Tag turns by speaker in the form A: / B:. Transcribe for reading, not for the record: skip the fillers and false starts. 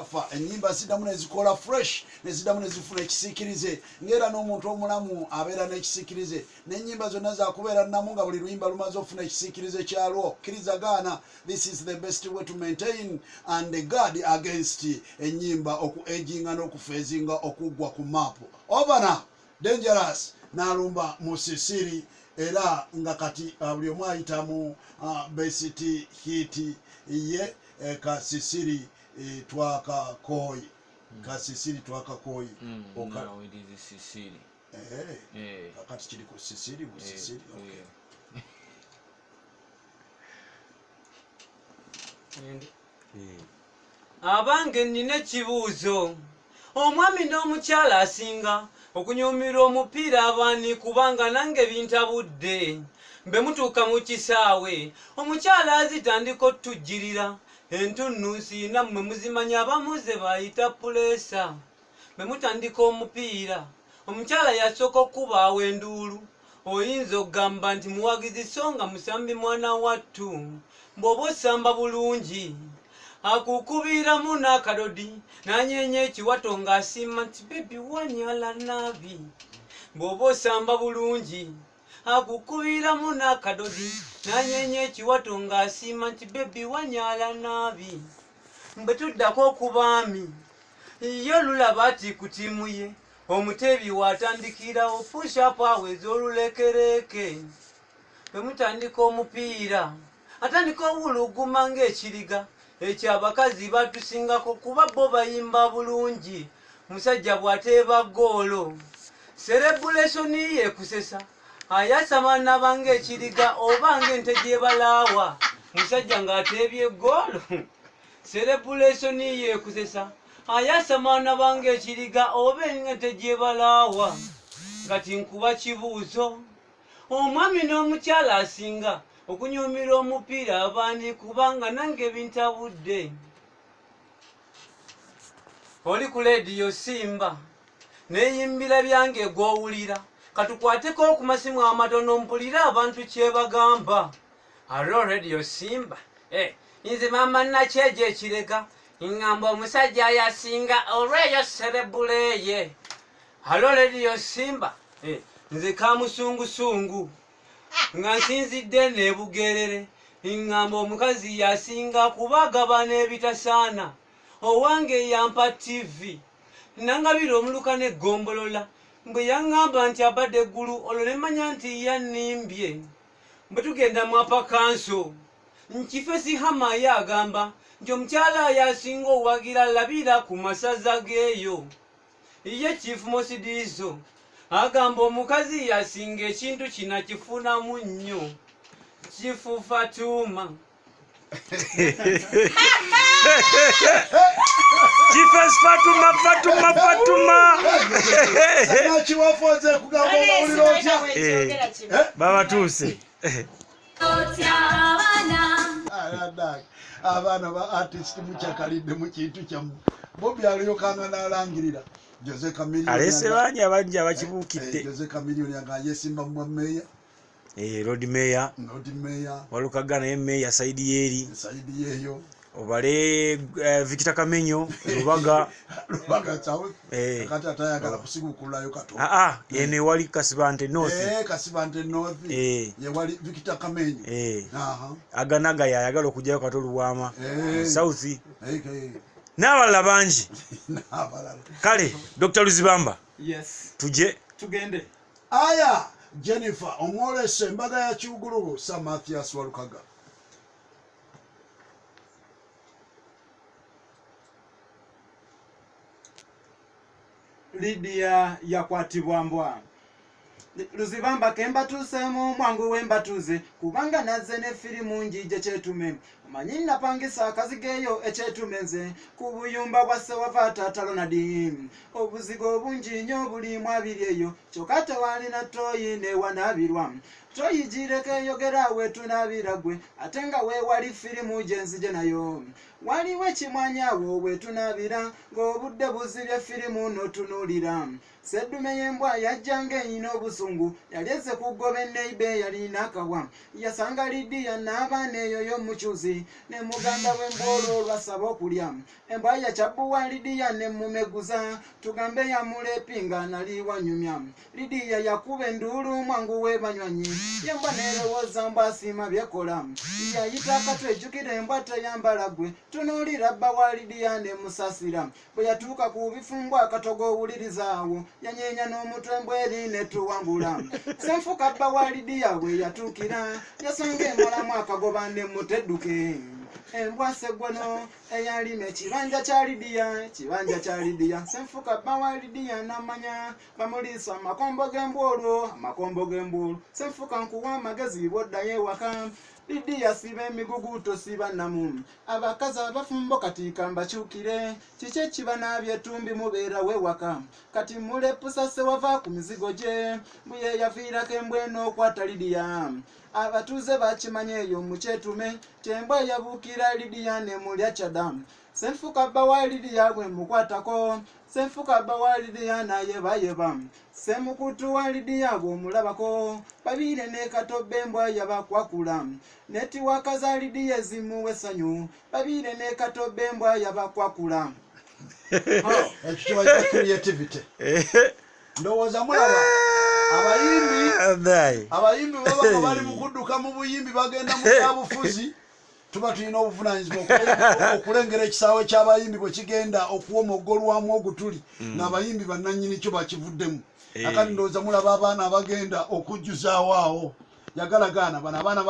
A: kafa enyimba zidamu nezikola fresh nezidamu nezifuna ekisikirize ngera n'omuntu omulamu abeera n'ekisikirize n'enyimba zonna zakubeera namu nga buli luyimba lumaze ofuna ekisikirize kyalwo kirizagaana. This is the best way to maintain and guard against enyimba okueginga n'okufeezinga okugwa ku mapu. Ovana Dangerous n'alumba mu Sisiri era nga kati buli omu ayitamu best hit ye Kasisiri twakakoyi Kasisiri twakakoyi
B: Sisiri
A: kakati kiri ku Sisiri bu Sisiri
B: abange nnina ekibuuzo omwami n'omukyala asinga okunyumirwa omupiira abaani kubanga nange bintabudde mbe mutuuka mu kisaawe omukyala azitandika otujjirira entunnusi nammwe muzimanya abamuze bayita puleesa bwe mutandika omupiira omukyala yasooka okubaawo enduulu oyinza okugamba nti muwagizi so nga musambi mwana wattu bw'oba osamba bulungi akukubiramu n'akalodi n'anyeenya ekiwato ng'asiima nti bebi wanyala naabi bw'oba osamba bulungi akukubiramu n'akadodi n'anyeenya ekiwato ng'asiima nti bebi wanyala naabi bwe tuddako okubaami ye olulaba ati ku ttiimu ye omuteebi waatandikirawo pushapu aweza olulekereke bwe mutandika omupiira atandika owuluguma ng'ekiriga ekyo abakazi batusingako kuba bo bayimba bulungi musajja bw'ateeba goolo serebulesoni yeekusesa ayasama nabanga ekiriga oba ng'ente gyebalaawa musajja ng'ateebye goolo serebulesoni yeekusesa ayasama nabanga ekiriga oba ng'ente gyebalaawa ngati nkuba kibuuzo omwami n'omukyala asinga okunyumira omupiira abaani kubanga nange bintabudde oli ku leediyo Simba neeyimbira byange gw'owulira katukwateko ku masimu amatono mpulira abantu kyebagamba. Alo leediyo Simba nze maama nakyejo ekirega ngamba omusajja yasinga olweyo serebuleye. Alo leediyo Simba nze kamusungusungu nga nsinzidde n'ebugerere ngamba omukazi yasinga kubagabana ebitasaana owange yampa TV nangabira omuluka n'eggombolola bwe yaŋŋamba nti abadde eggulu olwo ne mmanya nti yannimbye. Bwe tugenda mu apakanso nkifesi hama ye agamba nti omukyala yasinga owagira labira ku masaza geeyo ye Chief Mosidizo agamba omukazi yasinga ekintu kina kifunamu nnyo Chifu Fatuma
C: Chiefes Fatuma
A: nakiwafoze kugamba owulira otya
C: baba tuuse
A: abaana ba artist mukyakalidde mu kintu kyamu Bobi aliyokanga n'alangirira Jose Chameleone
C: alese bangi abangi abakibuukidde
A: Jose Chameleone nga yesimba mu meya
C: Road Mayor Walukaga naye Mayor saidi yeyo obale Victor Kamenyo Lubaga
A: chawe kati atayagala kusigukulayo kato
C: ene wali Kasibante North
A: ye wali Victor Kamenyo
C: aganaga yayagala okujjayo kato Luwama South n'abalala bangi kale Dr. Luzibamba tuje
B: tugende
A: aya Jennifer omwolese embaga ya Kyugululu Sir Mathias Walukaga
D: Lydia yakwatibwa mbwa Luzibamba kemba tusemu mwangu wemba tuze kubanga naze ne filimu njije kyetume manyi napangisa akazigeyo ekyetumenze kubuyumba bwa sewavata talonadi obuzigo bungi nnyo buli mwabiryeyo kyokate wali na toyi ne wanabirwa toyi jireke yogera wetu nabiragwe atenga we wali filimu jenzije nayo waliwe kimwanyawo wetu nabira ng'obudde buzibye filimu notunulira Seddume yembwa yajjange ino obusungu yaleze kugoba neibe yalina akawa yasanga Lydia n'abaana eyo y'omukyuzi banywanyi ne muganda w'embolo lwasaba okulya embwa ya Kyabuwa Lidiya ne mumeguza tugambe ya mulepinga nali wanyumya Lidiya yakuba endulu mwangu we banywanyi yembwa nerowooza mbwa asiima byekola yayita akatwejjukira embwa teyambala gwe tunuulira bba wa Lidiya ne musasira bwe yatuuka ku bifumbwa akatogo owulirizaawo yanyeenya n'omutwe mbweri ne tuwangula senfuka bba wa Lidiya bwe yatuukira yasanga emalamu akagoba ne mutedduke embwa Sseggwano eyalima ekibanja kya Lidiya senfuka bba wa Lidiya n'amanya bamuliisa amakombo g'embwolo senfuka nkuwa amagezi bw'oddayo ewaka Lidiya siba emiguguto siba namu abakazi abafumbo kati kambakyukire kiki ekibanaabye etumbi mubeerawo ewaka kati mulepusa sewava ku mizigo gye buye yaviirako embwa n'okwata Lidiya abatuuze bakimanya eyo mu kyetume kyembwa yabuukira Lidiya ne mulya kyadamu senfuka bba wa Lidiya bwe mukwatako senfuka bba wa Lidiya nayebayeba semukutu wa Lidiya bw'omulabako Babiire ne Katobba embwa yabakwakula netiwaaka za Lidiya ezimuwa essanyu Babiire ne Katobba embwa yabakwakula
A: ekyo kibayita creativity ndowooza mulaba abayimbi baba bali mu kudduka mu buyimbi bagenda mu byabufuzi tuba tulina obuvunaanyizibwa okulengera ekisaawe ky'abayimbi bwe kigenda okuwomoggolwamu ogutuli ng'abayimbi bannannyini kyo bakivuddemu akati ndowooza mulaba abaana abagenda okujjuzaawo awo yagalagaana bano abaana